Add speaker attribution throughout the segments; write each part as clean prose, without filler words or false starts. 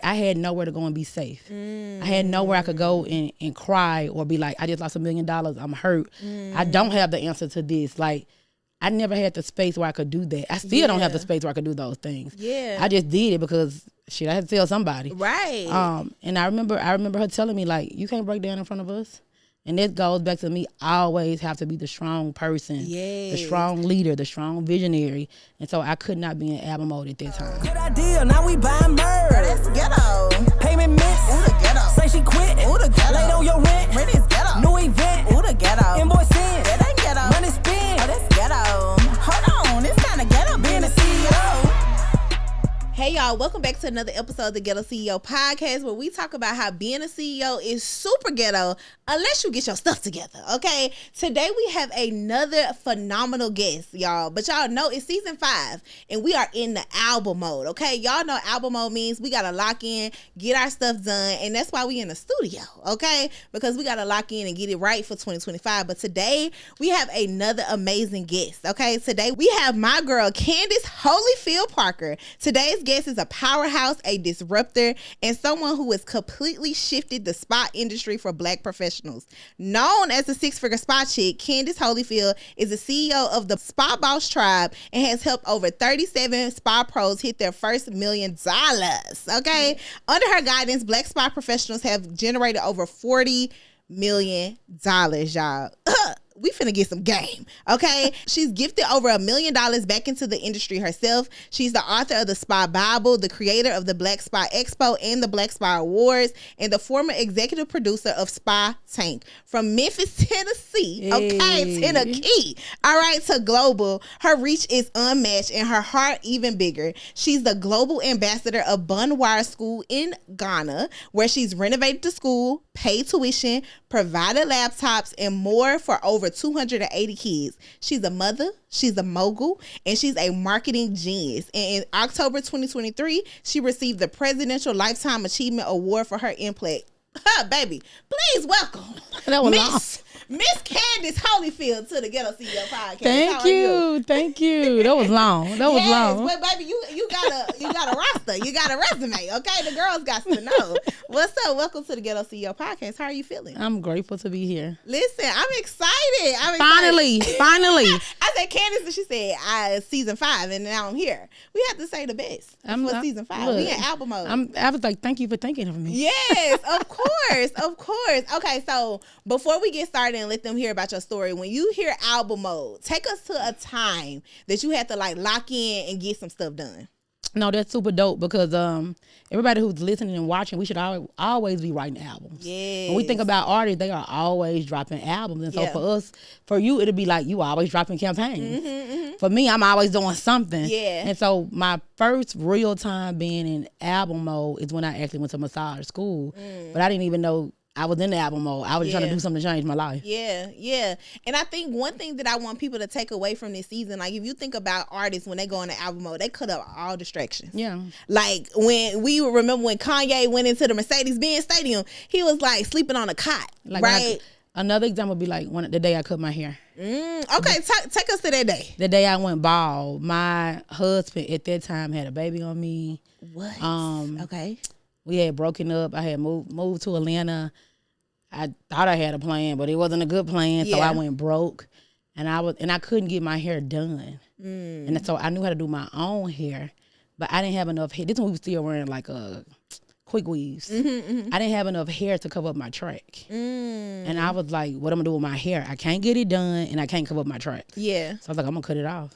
Speaker 1: I had nowhere to go and be safe. I had nowhere I could go and cry or be like, I just lost $1 million. I'm hurt. I don't have the answer to this. Like, I never had the space where I could do that. I still don't have the space where I could do those things. Yeah. I just did it because shit, I had to tell somebody.
Speaker 2: Right.
Speaker 1: And I remember her telling me, like, you can't break down in front of us. And this goes back to me. I always have to be the strong person, the strong leader, the strong visionary. And so I could not be in album mode at that time.
Speaker 3: Good idea, now we buying merch.
Speaker 2: That's ghetto.
Speaker 3: Payment miss.
Speaker 2: Ooh, the ghetto.
Speaker 3: Say she quit.
Speaker 2: Ooh, the ghetto.
Speaker 3: Late on your rent.
Speaker 2: Rent is ghetto.
Speaker 3: New event.
Speaker 2: Ooh, the ghetto.
Speaker 3: Invoice in.
Speaker 2: That ain't ghetto.
Speaker 3: Money spin.
Speaker 2: Oh, that's ghetto. Hold on, it's kind of ghetto being a CEO. Hey y'all, welcome back to another episode of the Ghetto CEO podcast, where we talk about how being a CEO is super ghetto unless you get your stuff together, okay? Today we have another phenomenal guest, y'all. But y'all know it's season 5 and we are in the album mode, okay? Y'all know album mode means we gotta lock in, get our stuff done, and that's why we in the studio, okay? Because we gotta lock in and get it right for 2025. But today we have another amazing guest, okay? Today we have my girl Candace Holyfield Parker. Today's guest is a powerhouse, a disruptor, and someone who has completely shifted the spa industry for Black professionals. Known as the 6-figure spa chick, Candace Holyfield is the CEO of the Spa Boss Tribe and has helped over 37 spa pros hit their first $1 million. Okay, under her guidance, Black spa professionals have generated over $40 million, y'all. We finna get some game, okay? She's gifted over $1 million back into the industry herself. She's the author of the Spa Bible, the creator of the Black Spa Expo and the Black Spa Awards, and the former executive producer of Spa Tank. From Memphis, Tennessee, okay, Tennessee, all right, to global, her reach is unmatched and her heart even bigger. She's the global ambassador of Bunwire School in Ghana, where she's renovated the school, paid tuition, provided laptops, and more for over 280 kids. She's a mother, she's a mogul, and she's a marketing genius. And in October 2023, she received the Presidential Lifetime Achievement Award for her impact. Baby, please welcome Miss Candace Holyfield to the Ghetto CEO podcast.
Speaker 1: Thank you. That was long.
Speaker 2: But baby, you got a roster. You got a resume. Okay, the girls got to know. What's up? Welcome to the Ghetto CEO podcast. How are you feeling?
Speaker 1: I'm grateful to be here.
Speaker 2: Listen, I'm excited.
Speaker 1: Finally.
Speaker 2: I said Candace, and she said season 5, and now I'm here. We have to say the best for season 5. We in album mode.
Speaker 1: I was like, thank you for thinking of me.
Speaker 2: Yes, of course. Okay, so before we get started and let them hear about your story, when you hear album mode, take us to a time that you had to like lock in and get some stuff done.
Speaker 1: No, that's super dope because everybody who's listening and watching, we should always be writing albums.
Speaker 2: Yes.
Speaker 1: When we think about artists, they are always dropping albums. And so for you, it'll be like you always dropping campaigns. For me, I'm always doing something.
Speaker 2: Yeah.
Speaker 1: And so my first real time being in album mode is when I actually went to massage school. But I didn't even know I was in the album mode. I was trying to do something to change my life.
Speaker 2: Yeah. And I think one thing that I want people to take away from this season, like if you think about artists when they go into album mode, they cut up all distractions.
Speaker 1: Yeah.
Speaker 2: Like when we remember when Kanye went into the Mercedes-Benz Stadium, he was like sleeping on a cot, like, right?
Speaker 1: Another example would be like the day I cut my hair.
Speaker 2: Okay, take us to that day.
Speaker 1: The day I went bald, my husband at that time had a baby on me.
Speaker 2: What? Okay.
Speaker 1: We had broken up. I had moved to Atlanta. I thought I had a plan, but it wasn't a good plan, so I went broke, and I couldn't get my hair done, and so I knew how to do my own hair, but I didn't have enough hair. This is when we were still wearing like quick weaves. I didn't have enough hair to cover up my track, and I was like, "What am I gonna do with my hair? I can't get it done, and I can't cover up my track." Yeah. So I was like, "I'm gonna cut it off,"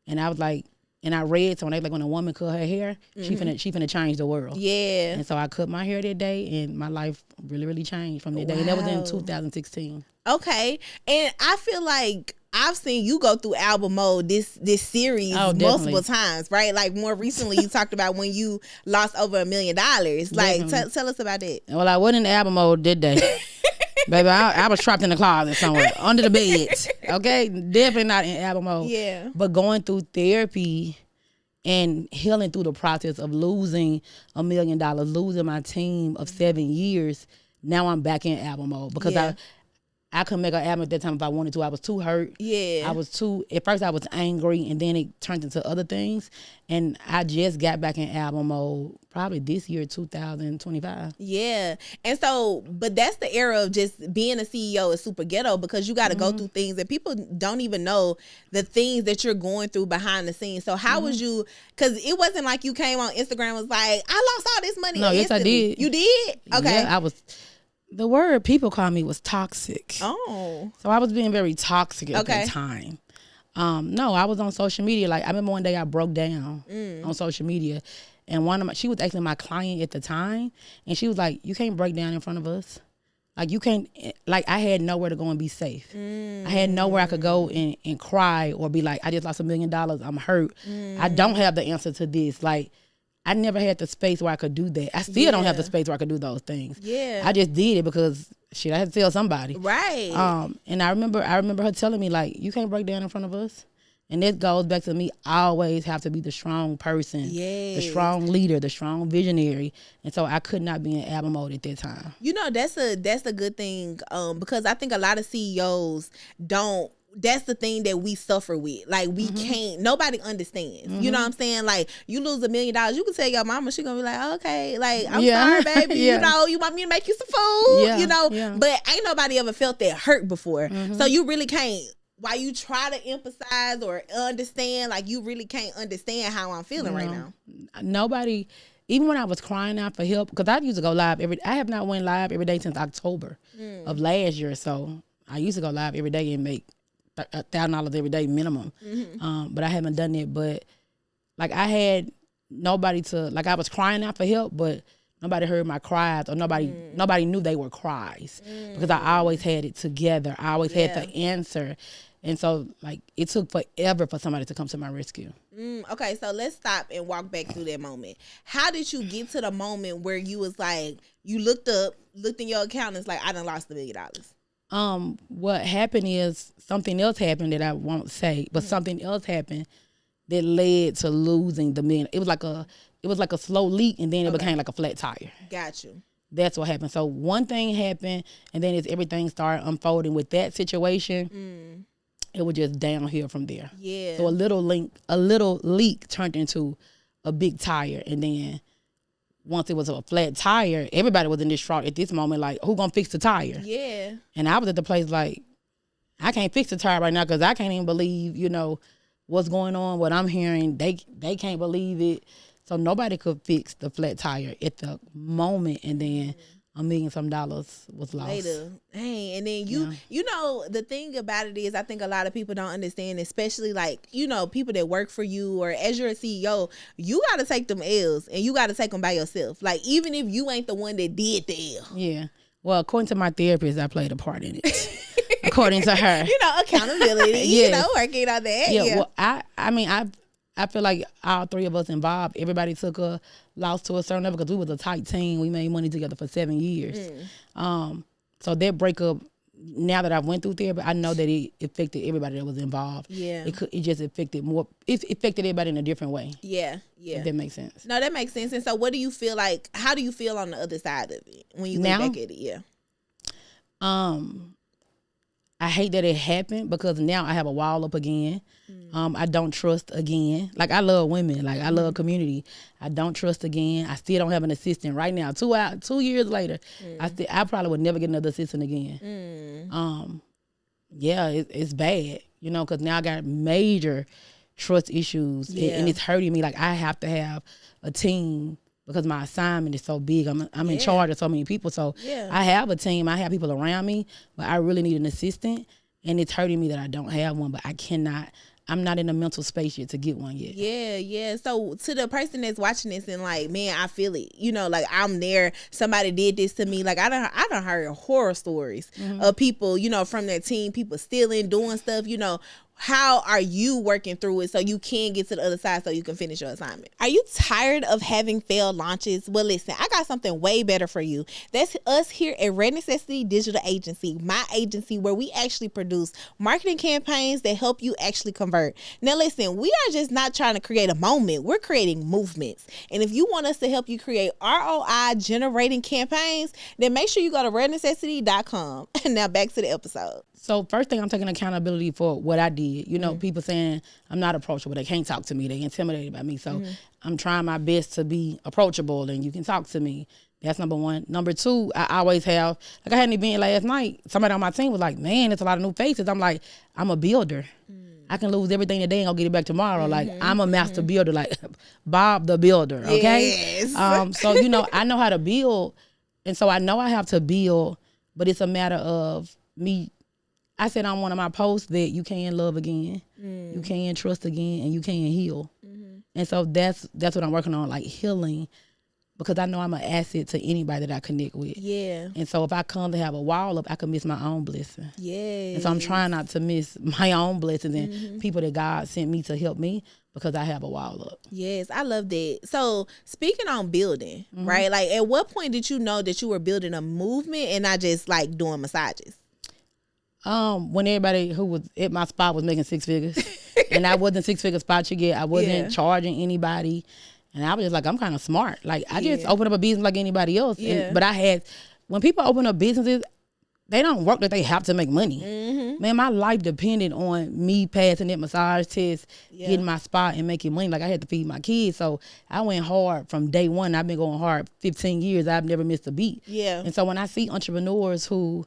Speaker 1: and I was like. And I read, so when a woman cut her hair, she finna change the world. Yeah. And so I cut my hair that day, and my life really, really changed from that day. And that was in 2016.
Speaker 2: Okay. And I feel like I've seen you go through album mode this series multiple times, right? Like more recently, you talked about when you lost over $1 million. Like, tell us about that.
Speaker 1: Well, I wasn't in album mode that day. Baby, I was trapped in the closet somewhere, under the bed. Okay? Definitely not in album mode. Yeah. But going through therapy and healing through the process of losing $1 million, losing my team of 7 years, now I'm back in album mode. Because I couldn't make an album at that time if I wanted to. I was too hurt.
Speaker 2: Yeah.
Speaker 1: At first I was angry, and then it turned into other things. And I just got back in album mode probably this year, 2025.
Speaker 2: Yeah. And so, but that's the era of just being a CEO is super ghetto, because you got to go through things that people don't even know the things that you're going through behind the scenes. So how was you, because it wasn't like you came on Instagram and was like, I lost all this money.
Speaker 1: No, yes, I did.
Speaker 2: You did? Okay.
Speaker 1: Yeah, the word people call me was toxic.
Speaker 2: Oh.
Speaker 1: So I was being very toxic at that time. No, I was on social media. Like, I remember one day I broke down on social media, and she was actually my client at the time, and she was like, you can't break down in front of us. Like, you can't, like, I had nowhere to go and be safe. I had nowhere I could go and cry or be like, I just lost $1 million. I'm hurt. I don't have the answer to this. Like, I never had the space where I could do that. I still don't have the space where I could do those things. Yeah. I just did it because shit, I had to tell somebody.
Speaker 2: Right.
Speaker 1: And I remember her telling me, like, you can't break down in front of us. And that goes back to me. I always have to be the strong person, the strong leader, the strong visionary. And so I could not be in album mode at that time.
Speaker 2: You know, that's a good thing, because I think a lot of CEOs don't. That's the thing that we suffer with. Like, we can't, nobody understands. You know what I'm saying? Like, you lose $1 million, you can tell your mama, she gonna be like, okay, like, I'm sorry, baby. You know, you want me to make you some food, you know? But ain't nobody ever felt that hurt before. So you really can't, while you try to empathize or understand, like, you really can't understand how I'm feeling right now.
Speaker 1: Nobody, even when I was crying out for help, because I used to go live I have not went live every day since October of last year. So I used to go live every day and make $1,000 every day minimum. But I haven't done it. But like, I had nobody to, like, I was crying out for help, but nobody heard my cries, or nobody knew they were cries, because I always had it together. I always had the answer. And so, like, it took forever for somebody to come to my rescue.
Speaker 2: Okay, so let's stop and walk back through that moment. How did you get to the moment where you was like, you looked in your account and it's like, I done lost $1 million?
Speaker 1: What happened is something else happened that I won't say, but something else happened that led to losing the $1 million. It was like a slow leak, and then it became like a flat tire.
Speaker 2: Got you.
Speaker 1: That's what happened. So one thing happened, and then as everything started unfolding with that situation, it was just downhill from there. Yeah. So a little leak turned into a big tire, and then once it was a flat tire, everybody was in distraught at this moment, like, who gonna fix the tire? Yeah. And I was at the place like, I can't fix the tire right now, because I can't even believe, you know, what's going on, what I'm hearing. They can't believe it. So nobody could fix the flat tire at the moment, and then $1 million some was lost.
Speaker 2: Later. Hey, and then you know, the thing about it is, I think a lot of people don't understand, especially, like, you know, people that work for you, or as you're a CEO, you got to take them L's, and you got to take them by yourself. Like, even if you ain't the one that did the L. Yeah.
Speaker 1: Well, according to my therapist, I played a part in it. According to her.
Speaker 2: You know, accountability, you know, working on that.
Speaker 1: Yeah. Well, I mean, I feel like all three of us involved, everybody took a loss to a certain level, because we was a tight team. We made money together for 7 years. So that breakup, now that I went through therapy, I know that it affected everybody that was involved. Yeah. It just affected it affected everybody in a different way. Yeah. Yeah. If that makes sense.
Speaker 2: No, that makes sense. And so what do you feel like, how do you feel on the other side of it when you look back at it? Yeah.
Speaker 1: I hate that it happened, because now I have a wall up again. I don't trust again. Like, I love women. Like, I love community. I don't trust again. I still don't have an assistant right now. 2 years later, I probably would never get another assistant again. Yeah, it's bad, you know, because now I got major trust issues, and it's hurting me. Like, I have to have a team, because my assignment is so big. I'm in charge of so many people. So I have a team. I have people around me, but I really need an assistant. And it's hurting me that I don't have one, but I'm not in a mental space yet to get one yet.
Speaker 2: Yeah. So to the person that's watching this and like, man, I feel it. You know, like, I'm there. Somebody did this to me. Like, I done heard horror stories of people, you know, from that team, people stealing, doing stuff, you know. how are you working through it so you can get to the other side so you can finish your assignment? Are you tired of having failed launches? Well, listen, I got something way better for you. That's us here at Red Necessity Digital Agency, my agency where we actually produce marketing campaigns that help you actually convert. Now, listen, we are just not trying to create a moment. We're creating movements. And if you want us to help you create ROI generating campaigns, then make sure you go to rednecessity.com. Now back to the episode.
Speaker 1: So first thing, I'm taking accountability for what I did. You know, people saying I'm not approachable. They can't talk to me. They intimidated by me. So I'm trying my best to be approachable and you can talk to me. That's number one. Number two, I always have, like I had an event last night. Somebody on my team was like, man, it's a lot of new faces. I'm like, I'm a builder. I can lose everything today and I'll get it back tomorrow. Like I'm a master builder, like Bob the Builder. Okay.
Speaker 2: Yes.
Speaker 1: So, you know, I know how to build. And so I know I have to build, but it's a matter of me. I said on one of my posts that you can love again, you can trust again, and you can heal. And so that's what I'm working on, like healing, because I know I'm an asset to anybody that I connect with.
Speaker 2: Yeah.
Speaker 1: And so if I come to have a wall up, I can miss my own blessing.
Speaker 2: Yes.
Speaker 1: And so I'm trying not to miss my own blessings and people that God sent me to help me because I have a wall up.
Speaker 2: Yes, I love that. So speaking on building, right? Like at what point did you know that you were building a movement and not just like doing massages?
Speaker 1: When everybody who was at my spot was making six figures and I wasn't 6 figure spot you get, I wasn't charging anybody. And I was just like, I'm kind of smart. Like I just opened up a business like anybody else.
Speaker 2: Yeah.
Speaker 1: But when people open up businesses, they don't work that they have to make money. Man, my life depended on me passing that massage test, getting my spot and making money. Like I had to feed my kids. So I went hard from day one. I've been going hard 15 years. I've never missed a beat.
Speaker 2: Yeah.
Speaker 1: And so when I see entrepreneurs who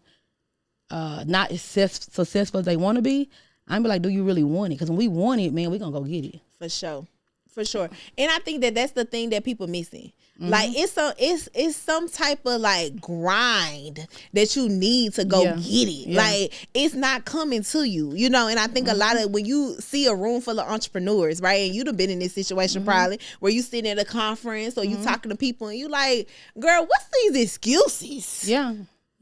Speaker 1: not as successful as they want to be, I'm be like, do you really want it? Because when we want it, man, we gonna go get it.
Speaker 2: For sure. For sure. And I think that that's the thing that people missing. Like it's some type of like grind that you need to go get it. Like it's not coming to you, you know. And I think a lot of when you see a room full of entrepreneurs, right, and you'd have been in this situation probably where you sitting at a conference or you talking to people and you like, girl, what's these excuses?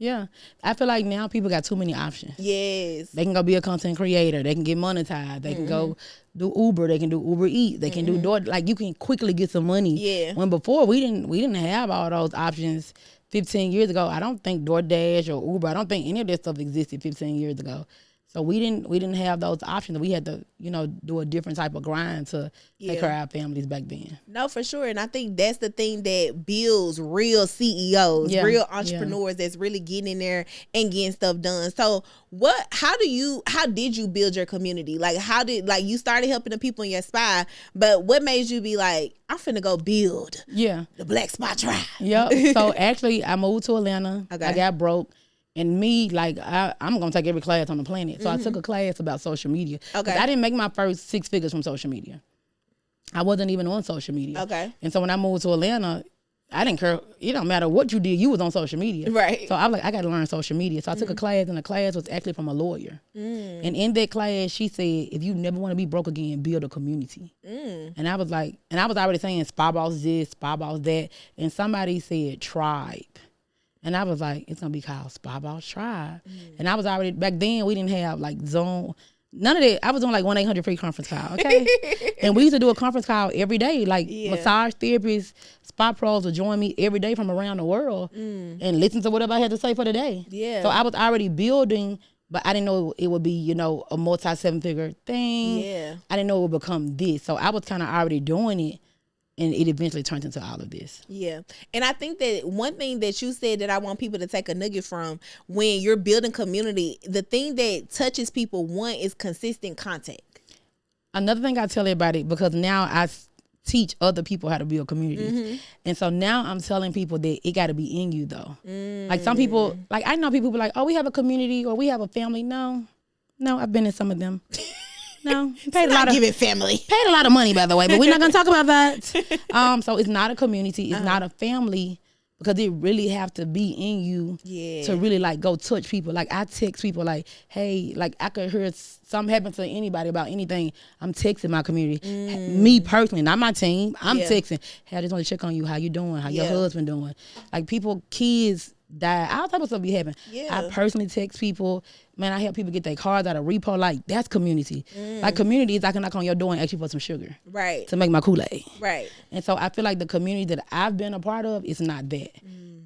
Speaker 1: Yeah. I feel like now people got too many options.
Speaker 2: Yes.
Speaker 1: They can go be a content creator. They can get monetized. They can go do Uber. They can do Uber Eats. They can do Door. Like you can quickly get some money.
Speaker 2: Yeah.
Speaker 1: When before we didn't have all those options 15 years ago. I don't think DoorDash or Uber, I don't think any of that stuff existed 15 years ago. So we didn't have those options. We had to, you know, do a different type of grind to take care of our families back then.
Speaker 2: No, for sure. And I think that's the thing that builds real CEOs, real entrepreneurs that's really getting in there and getting stuff done. So how did you build your community? Like you started helping the people in your spot, but what made you be like, I'm finna go build the Black Spot Tribe?
Speaker 1: Yep. So actually I moved to Atlanta.
Speaker 2: Okay.
Speaker 1: I got broke. And me, like, I'm going to take every class on the planet. So I took a class about social media.
Speaker 2: Okay.
Speaker 1: I didn't make my first 6 figures from social media. I wasn't even on social media.
Speaker 2: Okay.
Speaker 1: And so when I moved to Atlanta, I didn't care. It don't matter what you did. You was on social media.
Speaker 2: Right.
Speaker 1: So I was like, I got to learn social media. So I took a class, and the class was actually from a lawyer. And in that class, she said, if you never want to be broke again, build a community. And I was like, and I was already saying Spy Boss this, Spy Boss that. And somebody said tribe. And I was like, it's going to be called Spy Boss Tribe. And I was already, back then, we didn't have like Zoom. None of that. I was doing like 1-800 free conference call, okay? And we used to do a conference call every day. Like massage therapists, spa pros would join me every day from around the world and listen to whatever I had to say for the day.
Speaker 2: Yeah.
Speaker 1: So I was already building, but I didn't know it would be, you know, a multi-7-figure thing.
Speaker 2: Yeah.
Speaker 1: I didn't know it would become this. So I was kind of already doing it. And it eventually turned into all of this.
Speaker 2: Yeah. And I think that one thing that you said that I want people to take a nugget from when you're building community, the thing that touches people, one, is consistent contact.
Speaker 1: Another thing I tell everybody, because now I teach other people how to build communities. And so now I'm telling people that it got to be in you, though. Like some people, like I know people be like, oh, we have a community or we have a family. No, I've been in some of them. No, paid a lot of money, by the way, but we're not gonna talk about that. So it's not a community, it's not a family, because it really have to be in you to really like go touch people. Like I text people like, hey, like I could hear something happen to anybody about anything. I'm texting my community, me personally, not my team. I'm texting. Hey, I just want to check on you. How you doing? How your husband doing? Like people, kids die. All type of stuff be happening.
Speaker 2: Yeah.
Speaker 1: I personally text people. Man, I help people get their cars out of repo. Like, that's community. Like, community is I can knock on your door and ask you for some sugar.
Speaker 2: Right.
Speaker 1: To make my Kool-Aid.
Speaker 2: Right.
Speaker 1: And so I feel like the community that I've been a part of is not that.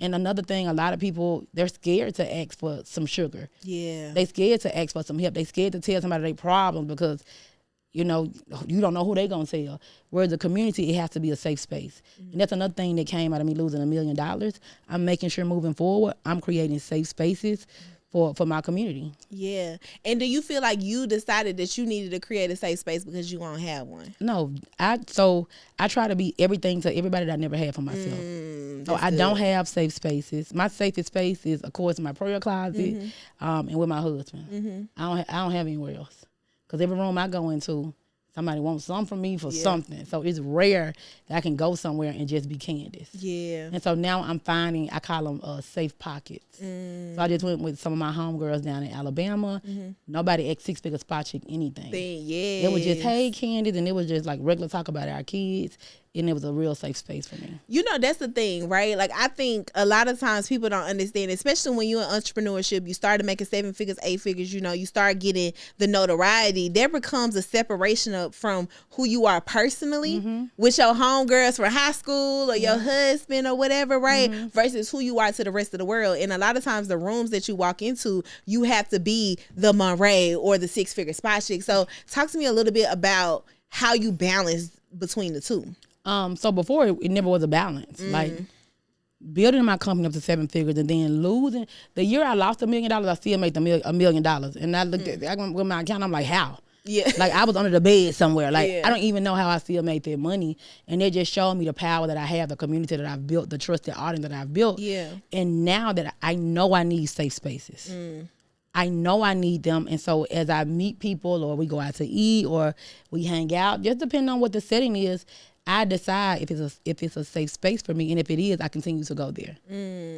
Speaker 1: And another thing, a lot of people, they're scared to ask for some sugar.
Speaker 2: Yeah.
Speaker 1: They scared to ask for some help. They scared to tell somebody their problems because, you know, you don't know who they gonna tell. Whereas the community, it has to be a safe space. And that's another thing that came out of me losing $1 million. I'm making sure moving forward, I'm creating safe spaces for my community.
Speaker 2: Yeah. And do you feel like you decided that you needed to create a safe space because you won't have one?
Speaker 1: No, I try to be everything to everybody that I never had for myself. So I don't have safe spaces. My safest space is, of course, my prayer closet, and with my husband. I don't have anywhere else. Because every room I go into, somebody wants something from me for something. So it's rare that I can go somewhere and just be Candace. Yeah. And so now I'm finding, I call them safe pockets. So I just went with some of my homegirls down in Alabama. Nobody asked six-figure spot chick anything.
Speaker 2: Yeah.
Speaker 1: It was just, hey, Candace, and it was just like regular talk about our kids. And it was a real safe space for me.
Speaker 2: You know, that's the thing, right? Like, I think a lot of times people don't understand, especially when you're in entrepreneurship, you started making 7 figures, 8 figures, you know, you start getting the notoriety. There becomes a separation up from who you are personally with your homegirls from high school or your husband or whatever, right? Versus who you are to the rest of the world. And a lot of times the rooms that you walk into, you have to be the Monray or the 6-figure spot chick. So talk to me a little bit about how you balance between the two.
Speaker 1: So before it never was a balance. Like building my company up to 7 figures and then losing. The year I lost $1 million, I still made $1 million. And I looked at with my account, I'm like, how? Yeah. Like I was under the bed somewhere. Like I don't even know how I still made that money. And it just showed me the power that I have, the community that I've built, the trusted audience that I've built. Yeah. And now that I know I need safe spaces. I know I need them. And so as I meet people or we go out to eat or we hang out, just depending on what the setting is, I decide if it's a safe space for me, and if it is, I continue to go there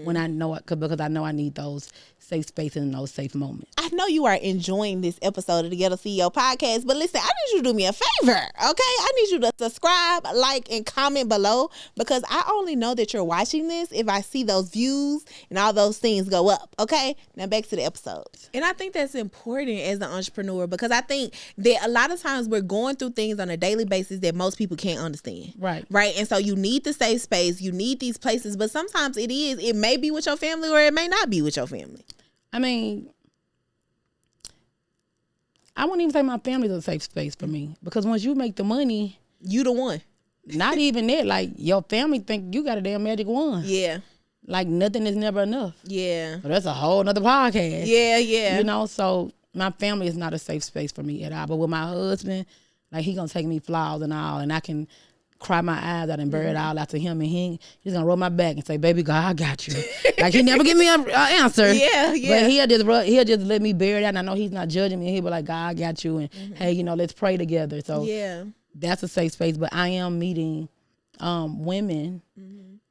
Speaker 1: when I know it, because I know I need those safe spaces and those safe moments.
Speaker 2: I know you are enjoying this episode of the Ghetto CEO podcast, but listen, I need you to do me a favor, okay? I need you to subscribe, like, and comment below, because I only know that you're watching this if I see those views and all those things go up, okay? Now back to the episode. And I think that's important as an entrepreneur, because I think that a lot of times we're going through things on a daily basis that most people can't understand. Right. And so you need the safe space, you need these places, but sometimes it may be with your family or it may not be with your family.
Speaker 1: I mean, I wouldn't even say my family's a safe space for me, because once you make the money,
Speaker 2: you the one.
Speaker 1: Not even that. Like, your family think you got a damn magic wand. Yeah. Like, nothing is never enough. Yeah. So that's a whole nother podcast. Yeah. You know, so my family is not a safe space for me at all. But with my husband, like, he gonna take me flowers and all, and I can cry my eyes out and bury it all out to him, and he's gonna rub my back and say, "Baby, God, I got you." Like, he never give me an answer. Yeah. But he'll just let me bury it out, and I know he's not judging me. He'll be like, "God, I got you," and hey, you know, let's pray together. So that's a safe space. But I am meeting women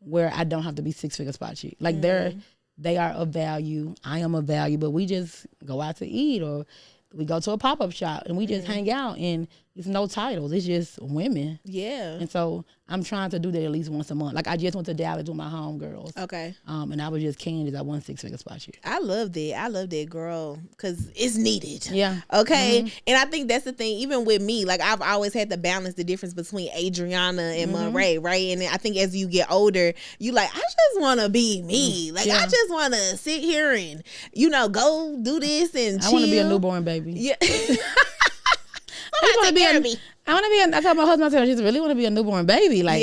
Speaker 1: where I don't have to be 6-figure spot chick. Like they are of value. I am of value, but we just go out to eat or we go to a pop-up shop and we just hang out, and it's no titles. It's just women. Yeah. And so I'm trying to do that at least once a month. Like, I just went to Dallas with my homegirls. Okay. And I was just Candace. I won 6-figure spot here.
Speaker 2: I love that, girl, because it's needed. Yeah. Okay. And I think that's the thing, even with me, like, I've always had to balance the difference between Adriana and Monray, right? And I think as you get older, you like, I just want to be me. Like, I just want to sit here and, you know, go do this and chill.
Speaker 1: I want to be a newborn baby. Yeah.
Speaker 2: I want to be.
Speaker 1: I told my husband, I just really want to be a newborn baby. Like,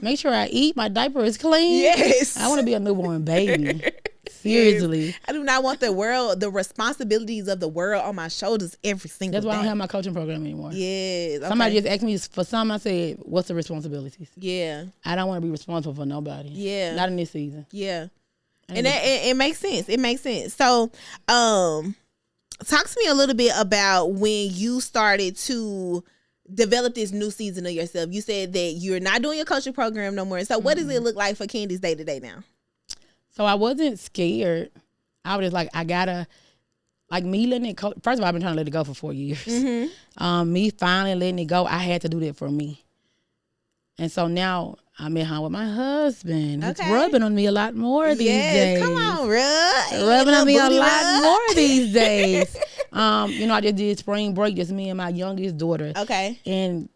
Speaker 1: make sure I eat, my diaper is clean. Yes. I want to be a newborn baby. Seriously.
Speaker 2: Yes. I do not want the responsibilities of the world on my shoulders every single day.
Speaker 1: That's why I don't have my coaching program anymore.
Speaker 2: Yes. Okay.
Speaker 1: Somebody just asked me for some. I said, what's the responsibilities? Yeah. I don't want to be responsible for nobody. Yeah. Not in this season.
Speaker 2: Yeah. And it makes sense. It makes sense. So, talk to me a little bit about when you started to develop this new season of yourself. You said that you're not doing your coaching program no more. So what does it look like for Candace day to day now?
Speaker 1: So I wasn't scared. I was just like, I gotta, like, me letting it go. First of all, I've been trying to let it go for 4 years. Me finally letting it go, I had to do that for me. And so now I'm at home with my husband. He's rubbing on me a lot more these days.
Speaker 2: Come on,
Speaker 1: rubbing on me a lot more these days. I just did spring break, just me and my youngest daughter.
Speaker 2: Okay.
Speaker 1: And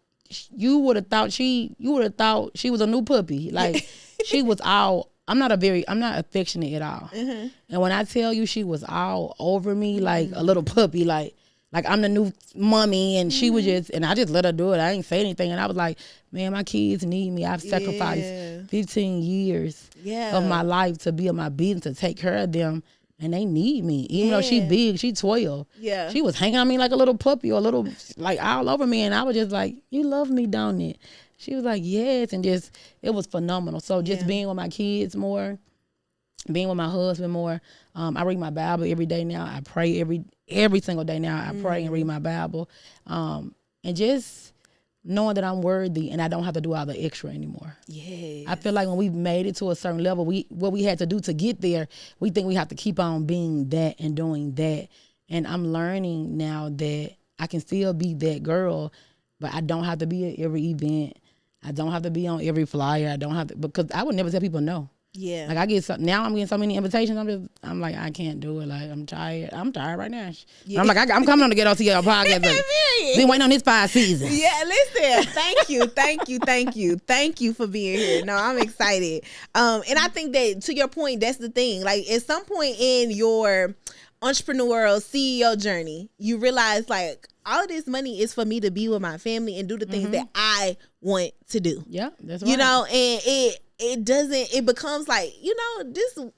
Speaker 1: you would have thought she was a new puppy. Like she was all. I'm not affectionate at all. Mm-hmm. And when I tell you she was all over me like a little puppy, like I'm the new mommy, and she was and I just let her do it. I didn't say anything, and I was like, man, my kids need me. I've sacrificed 15 years of my life to be in my business, to take care of them, and they need me. Even though she big, she 12. Yeah. She was hanging on me like a little puppy, or a little, like all over me, and I was just like, you love me, don't it? She was like, yes, and just, it was phenomenal. So just being with my kids more, being with my husband more. I read my Bible every day now. I pray every single day now. I pray and read my Bible. And just knowing that I'm worthy and I don't have to do all the extra anymore. Yeah. I feel like when we've made it to a certain level, what we had to do to get there, we think we have to keep on being that and doing that. And I'm learning now that I can still be that girl, but I don't have to be at every event. I don't have to be on every flyer. I don't have to, because I would never tell people no. Yeah. Like now I'm getting so many invitations. I'm like, I can't do it. Like, I'm tired. I'm tired right now. Yeah. I'm like, I'm coming on the Ghetto CEO podcast. Like, been waiting on this 5 seasons.
Speaker 2: Yeah, listen. Thank you for being here. No, I'm excited. And I think that, to your point, that's the thing. Like, at some point in your entrepreneurial CEO journey, you realize, like, all of this money is for me to be with my family and do the things that I want to do. Yeah, that's right. And it becomes like,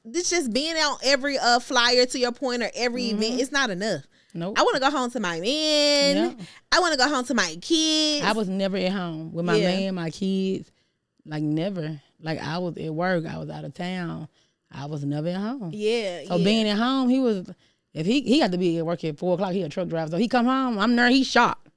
Speaker 2: this just being out every flyer, to your point, or every event, it's not enough. Nope. I want to go home to my man. Yeah. I want to go home to my kids.
Speaker 1: I was never at home with my man, my kids. Like, never. Like, I was at work. I was out of town. I was never at home. Yeah. So being at home, he was... If he got to be at work at 4 o'clock, he a truck driver. So he come home, I'm there, he's shocked.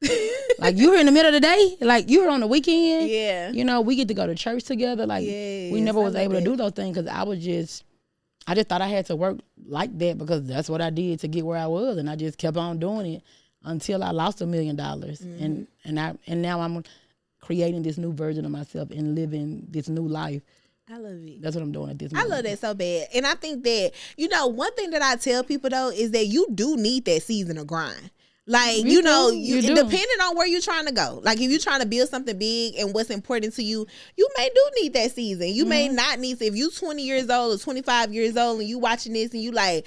Speaker 1: Like, you here in the middle of the day? Like, you here on the weekend? Yeah. We get to go to church together. Like, we never was able to do those things because I just thought I had to work like that because that's what I did to get where I was. And I just kept on doing it until I lost $1 million. And now I'm creating this new version of myself and living this new life.
Speaker 2: I love it.
Speaker 1: That's what I'm doing at this moment.
Speaker 2: I love that so bad. And I think that, one thing that I tell people, though, is that you do need that season of grind. Like, you depending on where you're trying to go. Like, if you're trying to build something big and what's important to you, you may need that season. You may not need to. If you 20 years old or 25 years old and you watching this and you like,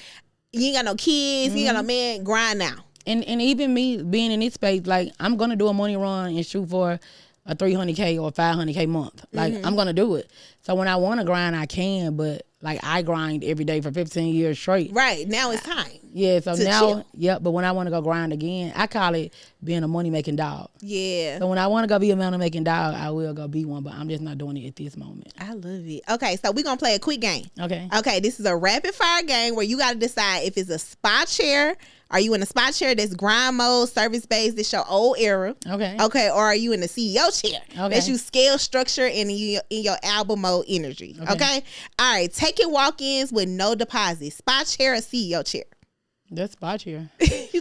Speaker 2: you ain't got no kids, you ain't got no man, grind now.
Speaker 1: And even me being in this space, like, I'm going to do a money run and shoot for a $300K or $500K month. Like, I'm going to do it. So when I want to grind, I can, but like, I grind every day for 15 years straight.
Speaker 2: Right. Now it's time.
Speaker 1: Yeah. So now, but when I want to go grind again, I call it being a money making dog. Yeah. So when I want to go be a money making dog, I will go be one, but I'm just not doing it at this moment.
Speaker 2: I love it. Okay. So we're going to play a quick game.
Speaker 1: Okay.
Speaker 2: Okay. This is a rapid fire game where you got to decide if it's a spy chair. Are you in a spy chair that's grind mode, service based, that's your old era? Okay. Okay. Or are you in the CEO chair? Okay. That's you scale, structure, and in your album mode energy. Okay. All right. Taking walk-ins with no deposit. Spy chair or CEO chair?
Speaker 1: That's spy chair.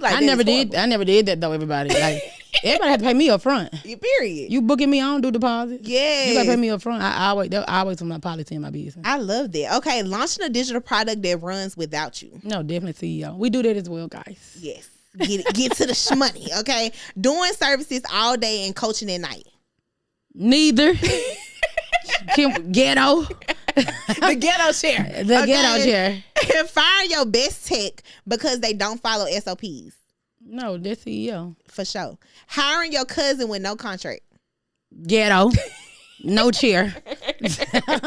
Speaker 1: I never did that though, everybody. Like, everybody had to pay me up front.
Speaker 2: Period.
Speaker 1: You booking me, I don't do deposits.
Speaker 2: Yeah.
Speaker 1: You gotta pay me up front. I always on my policy in my business.
Speaker 2: I love that. Okay, launching a digital product that runs without you.
Speaker 1: No, definitely CEO. We do that as well, guys.
Speaker 2: Yes. Get to the money, okay? Doing services all day and coaching at night.
Speaker 1: Neither. Ghetto.
Speaker 2: The ghetto chair.
Speaker 1: Ghetto chair.
Speaker 2: Fire your best tech because they don't follow SOPs.
Speaker 1: No, that's CEO.
Speaker 2: For sure. Hiring your cousin with no contract.
Speaker 1: Ghetto. No chair.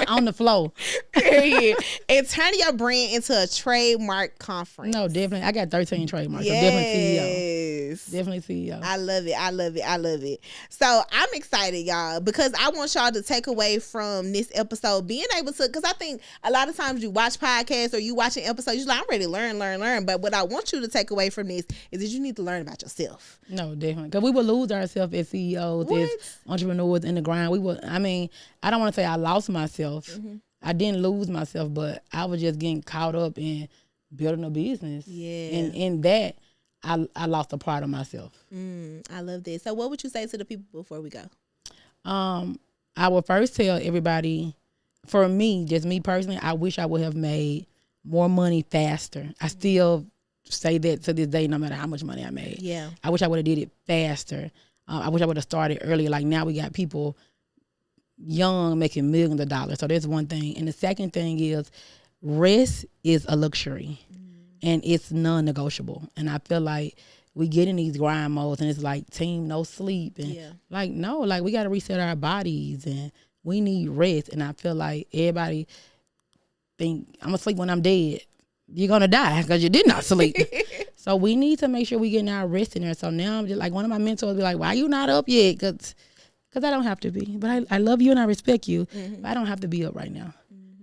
Speaker 1: On the floor.
Speaker 2: Period. And turn your brand into a trademark conference.
Speaker 1: No, definitely. I got 13 trademarks. Yes. So definitely CEO.
Speaker 2: I love it. So I'm excited, y'all, because I want y'all to take away from this episode being able to, because I think a lot of times you watch podcasts or you watch an episode, you're like, I'm ready to learn. But what I want you to take away from this is that you need to learn about yourself.
Speaker 1: No, definitely. Because we will lose ourselves as CEOs, as entrepreneurs in the grind. I don't want to say I lost myself. Mm-hmm. I didn't lose myself, but I was just getting caught up in building a business. Yeah. And in that, I lost a part of myself.
Speaker 2: I love this. So what would you say to the people before we go?
Speaker 1: I I would first tell everybody, for me, just me personally, I wish I would have made more money faster. I still say that to this day, no matter how much money I made.
Speaker 2: Yeah.
Speaker 1: I wish I would have did it faster. I wish I would have started earlier. Like now we got people young making millions of dollars. So that's one thing. And the second thing is rest is a luxury and it's non-negotiable. And I feel like we get in these grind modes and it's like team no sleep. And like, no, like we got to reset our bodies and we need rest. And I feel like everybody think I'm going to sleep when I'm dead. You're going to die because you did not sleep. So we need to make sure we getting our rest in there. So now I'm just like, one of my mentors be like, why you not up yet? Because I don't have to be. But I love you and I respect you. But I don't have to be up right now.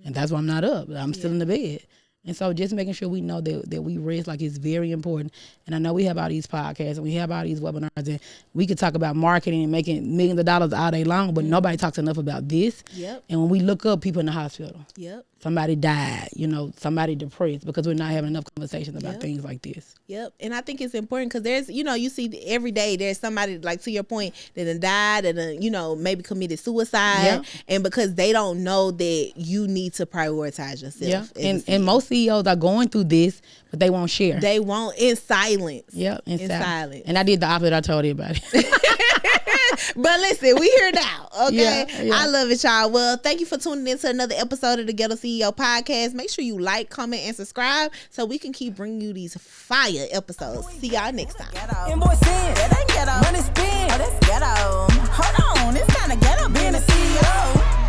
Speaker 1: And that's why I'm not up. I'm still in the bed. And so just making sure we know that we rest, like, it's very important. And I know we have all these podcasts and we have all these webinars and we could talk about marketing and making millions of dollars all day long, but nobody talks enough about this. And when we look up people in the hospital, somebody died, somebody depressed because we're not having enough conversations about things like this.
Speaker 2: And I think it's important because there's, you see every day there's somebody, like to your point, that done died and, maybe committed suicide. And because they don't know that you need to prioritize yourself.
Speaker 1: And most CEOs are going through this, but they won't share.
Speaker 2: They won't, in silence.
Speaker 1: In silence. And I did the opposite. I told everybody.
Speaker 2: But listen, we here now, okay? I love it, y'all. Well, thank you for tuning in to another episode of the Ghetto CEO podcast. Make sure you like, comment, and subscribe so we can keep bringing you these fire episodes. See y'all next time.
Speaker 3: Invoice in, that ain't ghetto. Money spin, oh, that's ghetto. Hold on, it's kind of ghetto being a CEO.